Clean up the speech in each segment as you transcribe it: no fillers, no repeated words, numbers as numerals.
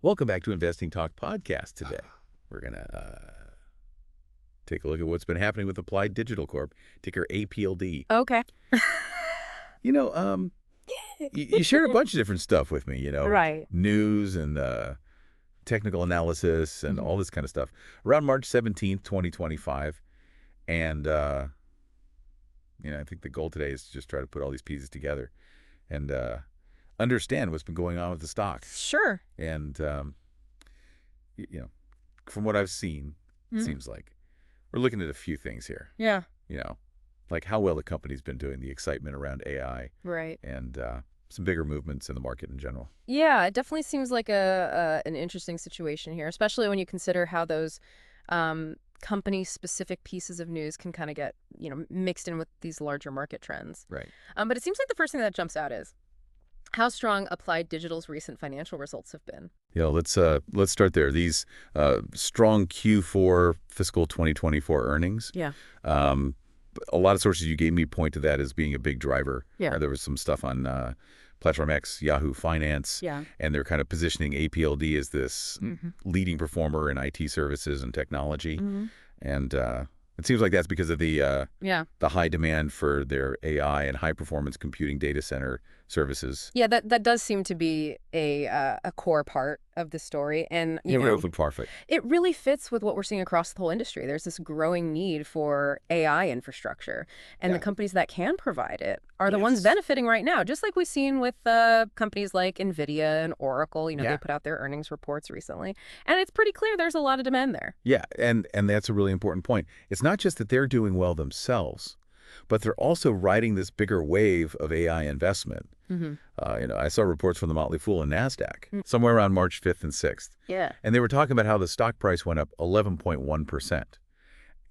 Welcome back to Investing Talk Podcast today. We're going to take a look at what's been happening with Applied Digital Corp, ticker APLD. Okay. You know, you shared a bunch of different stuff with me, Right. news and technical analysis and all this kind of stuff around March 17th, 2025. And, I think the goal today is to just try to put all these pieces together and understand what's been going on with the stock. Sure. And, from what I've seen, it seems like we're looking at a few things here. Yeah. Like how well the company's been doing, the excitement around AI, Right. and some bigger movements in the market in general. Yeah, it definitely seems like an interesting situation here, especially when you consider how those company-specific pieces of news can kind of get, mixed in with these larger market trends. Right. But it seems like the first thing that jumps out is how strong Applied Digital's recent financial results have been. Let's start there. These strong Q4 fiscal 2024 earnings. Yeah. A lot of sources you gave me point to that as being a big driver. Yeah. There was some stuff on Platform X, Yahoo Finance. Yeah. And they're kind of positioning APLD as this leading performer in IT services and technology. And it seems like that's because of the high demand for their AI and high-performance computing data center services. Yeah, that does seem to be a core part of the story. And, Perfect. it really fits with what we're seeing across the whole industry. There's this growing need for AI infrastructure, and the companies that can provide it are the ones benefiting right now, just like we've seen with companies like NVIDIA and Oracle. They put out their earnings reports recently, and it's pretty clear there's a lot of demand there. Yeah, and that's a really important point. It's not just that they're doing well themselves, but they're also riding this bigger wave of AI investment. I saw reports from the Motley Fool and Nasdaq somewhere around March 5th and 6th. Yeah. And they were talking about how the stock price went up 11.1%.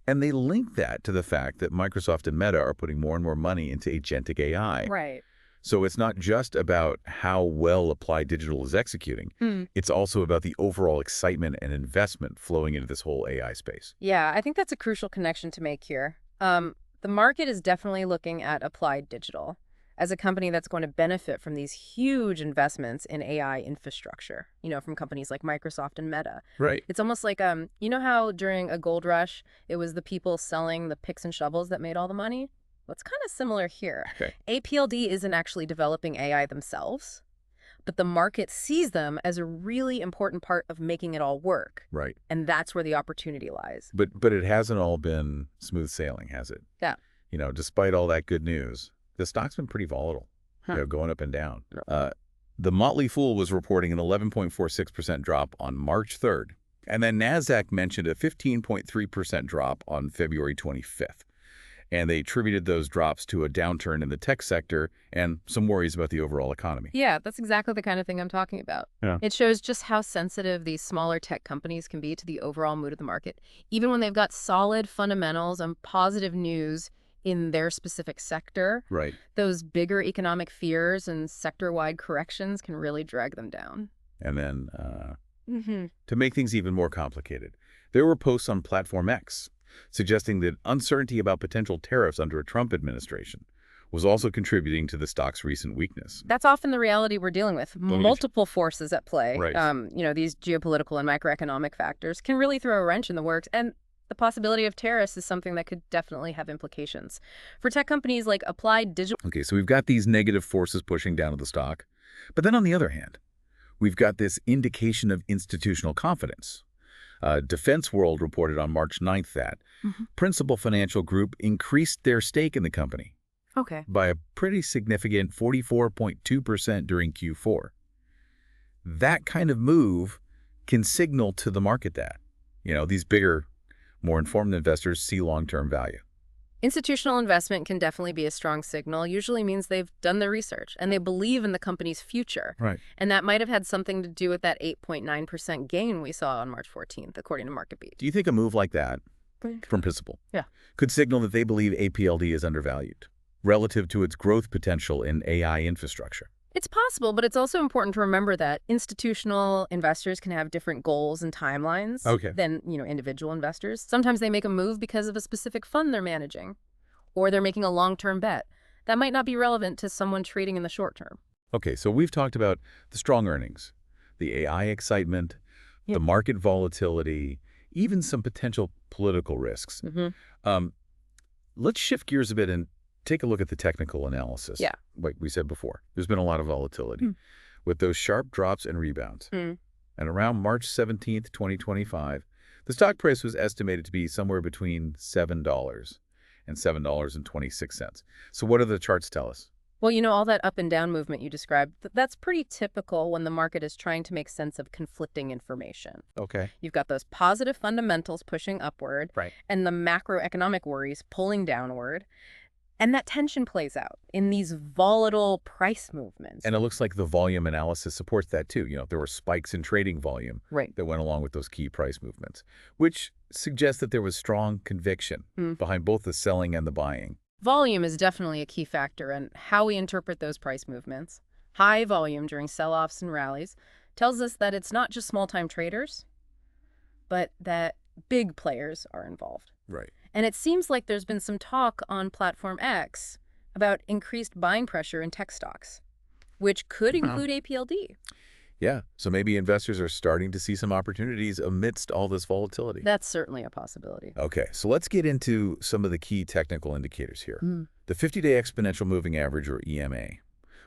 And they linked that to the fact that Microsoft and Meta are putting more and more money into agentic AI. Right. So it's not just about how well Applied Digital is executing. It's also about the overall excitement and investment flowing into this whole AI space. Yeah, I think that's a crucial connection to make here. The market is definitely looking at Applied Digital as a company that's going to benefit from these huge investments in AI infrastructure, from companies like Microsoft and Meta. Right. It's almost like, how during a gold rush, it was the people selling the picks and shovels that made all the money? Well, it's kind of similar here. Okay. APLD isn't actually developing AI themselves, but the market sees them as a really important part of making it all work. Right. And that's where the opportunity lies. But it hasn't all been smooth sailing, has it? Yeah. Despite all that good news, the stock's been pretty volatile, going up and down. The Motley Fool was reporting an 11.46% drop on March 3rd. And then Nasdaq mentioned a 15.3% drop on February 25th. And they attributed those drops to a downturn in the tech sector and some worries about the overall economy. Yeah, that's exactly the kind of thing I'm talking about. Yeah. It shows just how sensitive these smaller tech companies can be to the overall mood of the market, even when they've got solid fundamentals and positive news in their specific sector. Right. Those bigger economic fears and sector-wide corrections can really drag them down. And then to make things even more complicated, there were posts on Platform X suggesting that uncertainty about potential tariffs under a Trump administration was also contributing to the stock's recent weakness. That's often the reality we're dealing with. Multiple forces at play. Right. These geopolitical and microeconomic factors can really throw a wrench in the works. And the possibility of tariffs is something that could definitely have implications for tech companies like Applied Digital. Okay, so we've got these negative forces pushing down the stock. But then on the other hand, we've got this indication of institutional confidence. Defense World reported on March 9th that Principal Financial Group increased their stake in the company by a pretty significant 44.2% during Q4. That kind of move can signal to the market that, these bigger, more informed investors see long-term value. Institutional investment can definitely be a strong signal. Usually means they've done their research and they believe in the company's future. Right. And that might have had something to do with that 8.9% gain we saw on March 14th, according to MarketBeat. Do you think a move like that from Principal could signal that they believe APLD is undervalued relative to its growth potential in AI infrastructure? It's possible, but it's also important to remember that institutional investors can have different goals and timelines than, individual investors. Sometimes they make a move because of a specific fund they're managing, or they're making a long-term bet. That might not be relevant to someone trading in the short term. Okay, so we've talked about the strong earnings, the AI excitement, the market volatility, even some potential political risks. Um, let's shift gears a bit and take a look at the technical analysis. Yeah. Like we said before, there's been a lot of volatility with those sharp drops and rebounds. And around March 17th, 2025, the stock price was estimated to be somewhere between $7 and $7.26. So what do the charts tell us? Well, all that up and down movement you described, that's pretty typical when the market is trying to make sense of conflicting information. Okay. You've got those positive fundamentals pushing upward, Right. and the macroeconomic worries pulling downward. And that tension plays out in these volatile price movements. And it looks like the volume analysis supports that too. There were spikes in trading volume that went along with those key price movements, which suggests that there was strong conviction behind both the selling and the buying. Volume is definitely a key factor in how we interpret those price movements. High volume during sell-offs and rallies tells us that it's not just small-time traders, but that big players are involved. Right. And it seems like there's been some talk on Platform X about increased buying pressure in tech stocks, which could include APLD. Yeah, so maybe investors are starting to see some opportunities amidst all this volatility. That's certainly a possibility. Okay, so let's get into some of the key technical indicators here. The 50-day exponential moving average, or EMA,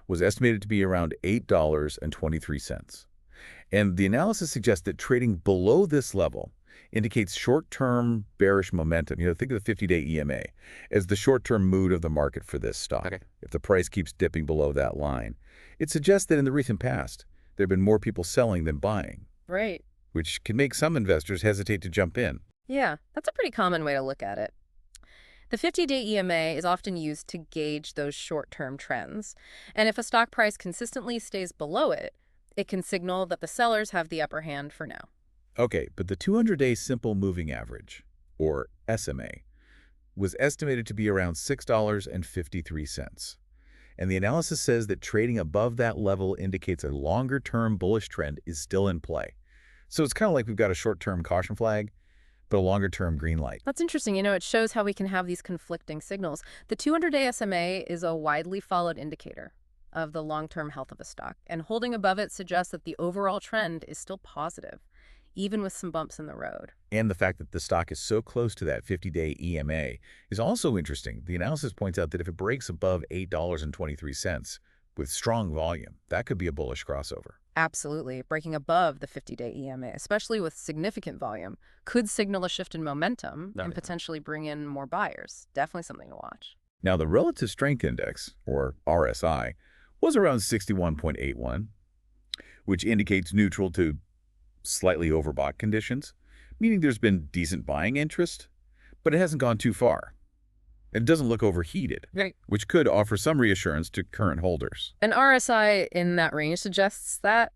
was estimated to be around $8.23. And the analysis suggests that trading below this level indicates short-term bearish momentum. Think of the 50-day EMA as the short-term mood of the market for this stock. Okay. If the price keeps dipping below that line, it suggests that in the recent past, there have been more people selling than buying. Right. Which can make some investors hesitate to jump in. Yeah, that's a pretty common way to look at it. The 50-day EMA is often used to gauge those short-term trends. And if a stock price consistently stays below it, it can signal that the sellers have the upper hand for now. Okay, but the 200-day simple moving average, or SMA, was estimated to be around $6.53. And the analysis says that trading above that level indicates a longer-term bullish trend is still in play. So it's kind of like we've got a short-term caution flag, but a longer-term green light. That's interesting. It shows how we can have these conflicting signals. The 200-day SMA is a widely followed indicator of the long-term health of a stock, and holding above it suggests that the overall trend is still positive, even with some bumps in the road. And the fact that the stock is so close to that 50-day EMA is also interesting. The analysis points out that if it breaks above $8.23 with strong volume, that could be a bullish crossover. Absolutely. Breaking above the 50-day EMA, especially with significant volume, could signal a shift in momentum and potentially bring in more buyers. Definitely something to watch. Now, the Relative Strength Index, or RSI, was around 61.81, which indicates neutral to slightly overbought conditions, meaning there's been decent buying interest, but it hasn't gone too far. It doesn't look overheated, Right. which could offer some reassurance to current holders. An RSI in that range suggests that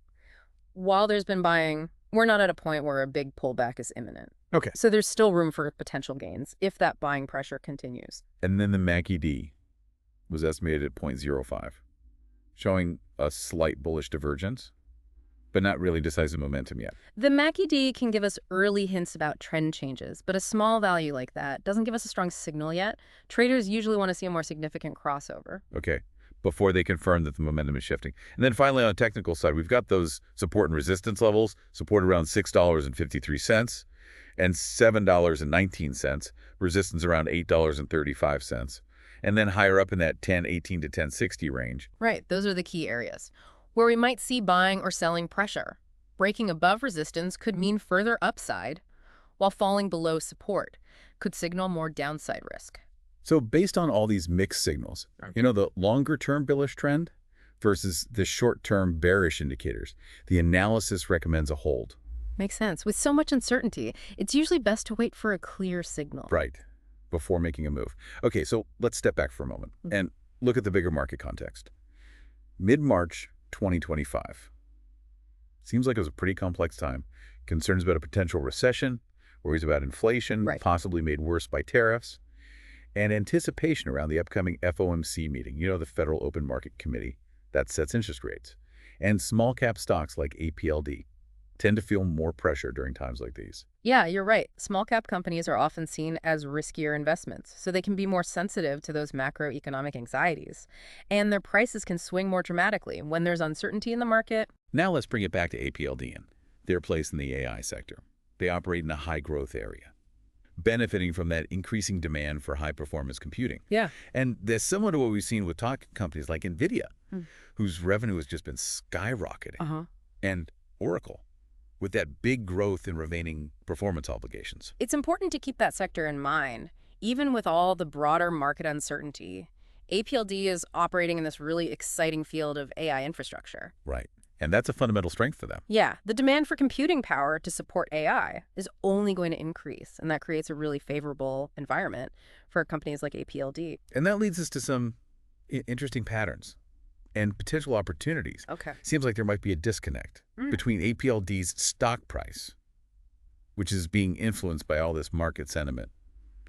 while there's been buying, we're not at a point where a big pullback is imminent. Okay. So there's still room for potential gains if that buying pressure continues. And then the MACD was estimated at 0.05, showing a slight bullish divergence, but not really decisive momentum yet. The MACD can give us early hints about trend changes, but a small value like that doesn't give us a strong signal yet. Traders usually want to see a more significant crossover. Okay, before they confirm that the momentum is shifting. And then finally, on the technical side, we've got those support and resistance levels, support around $6.53 and $7.19, resistance around $8.35, and then higher up in that 1018 to 1060 range. Right, those are the key areas where we might see buying or selling pressure. Breaking above resistance could mean further upside, while falling below support could signal more downside risk. So based on all these mixed signals, the longer-term bullish trend versus the short-term bearish indicators, the analysis recommends a hold. Makes sense. With so much uncertainty, it's usually best to wait for a clear signal. Right, before making a move. Okay, so let's step back for a moment and look at the bigger market context. Mid-March 2025. Seems like it was a pretty complex time. Concerns about a potential recession, worries about inflation, possibly made worse by tariffs, and anticipation around the upcoming FOMC meeting, the Federal Open Market Committee that sets interest rates, and small cap stocks like APLD. tend to feel more pressure during times like these. Yeah, you're right. Small cap companies are often seen as riskier investments, so they can be more sensitive to those macroeconomic anxieties. And their prices can swing more dramatically when there's uncertainty in the market. Now let's bring it back to APLD and their place in the AI sector. They operate in a high-growth area, benefiting from that increasing demand for high-performance computing. Yeah. And they're similar to what we've seen with tech companies like NVIDIA, whose revenue has just been skyrocketing, and Oracle, with that big growth in remaining performance obligations. It's important to keep that sector in mind. Even with all the broader market uncertainty, APLD is operating in this really exciting field of AI infrastructure. Right. And that's a fundamental strength for them. Yeah, the demand for computing power to support AI is only going to increase, and that creates a really favorable environment for companies like APLD. And that leads us to some interesting patterns and potential opportunities. Okay. Seems like there might be a disconnect between APLD's stock price, which is being influenced by all this market sentiment,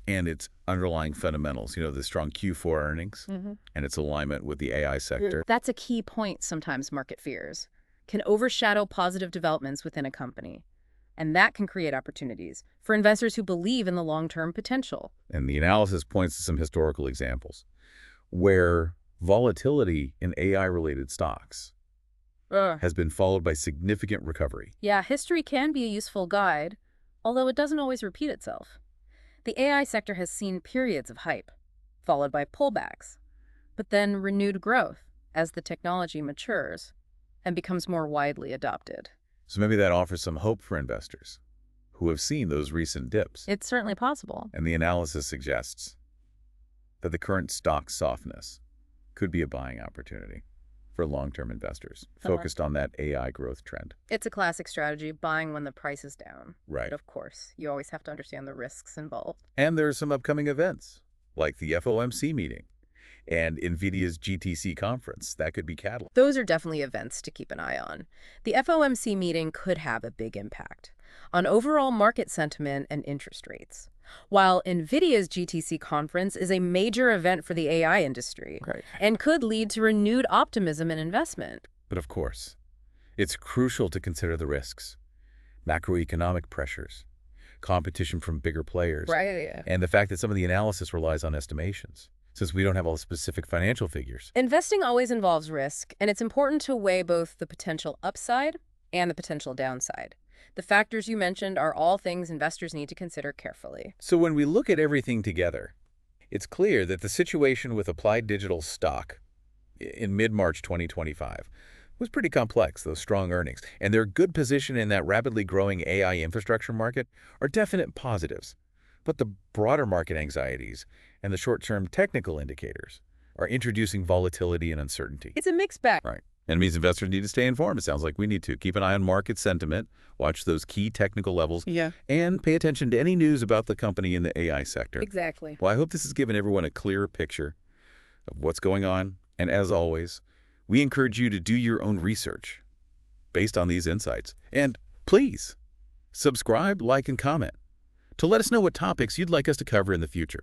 and its underlying fundamentals, the strong Q4 earnings and its alignment with the AI sector. That's a key point sometimes market fears can overshadow positive developments within a company. And that can create opportunities for investors who believe in the long-term potential. And the analysis points to some historical examples where volatility in AI-related stocks has been followed by significant recovery. Yeah, history can be a useful guide, although it doesn't always repeat itself. The AI sector has seen periods of hype, followed by pullbacks, but then renewed growth as the technology matures and becomes more widely adopted. So maybe that offers some hope for investors who have seen those recent dips. It's certainly possible. And the analysis suggests that the current stock softness could be a buying opportunity for long-term investors focused on that AI growth trend. It's a classic strategy, buying when the price is down. Right. But of course, you always have to understand the risks involved. And there are some upcoming events, like the FOMC meeting and NVIDIA's GTC conference. That could be catalyst. Those are definitely events to keep an eye on. The FOMC meeting could have a big impact on overall market sentiment and interest rates, while NVIDIA's GTC conference is a major event for the AI industry and could lead to renewed optimism and investment. But of course, it's crucial to consider the risks, macroeconomic pressures, competition from bigger players, and the fact that some of the analysis relies on estimations, since we don't have all the specific financial figures. Investing always involves risk, and it's important to weigh both the potential upside and the potential downside. The factors you mentioned are all things investors need to consider carefully. So when we look at everything together, it's clear that the situation with Applied Digital stock in mid-March 2025 was pretty complex, those strong earnings, and their good position in that rapidly growing AI infrastructure market are definite positives. But the broader market anxieties and the short-term technical indicators are introducing volatility and uncertainty. It's a mixed bag. Right. And it means investors need to stay informed. It sounds like we need to keep an eye on market sentiment, watch those key technical levels, and pay attention to any news about the company in the AI sector. Exactly. Well, I hope this has given everyone a clearer picture of what's going on. And as always, we encourage you to do your own research based on these insights. And please subscribe, like, and comment to let us know what topics you'd like us to cover in the future.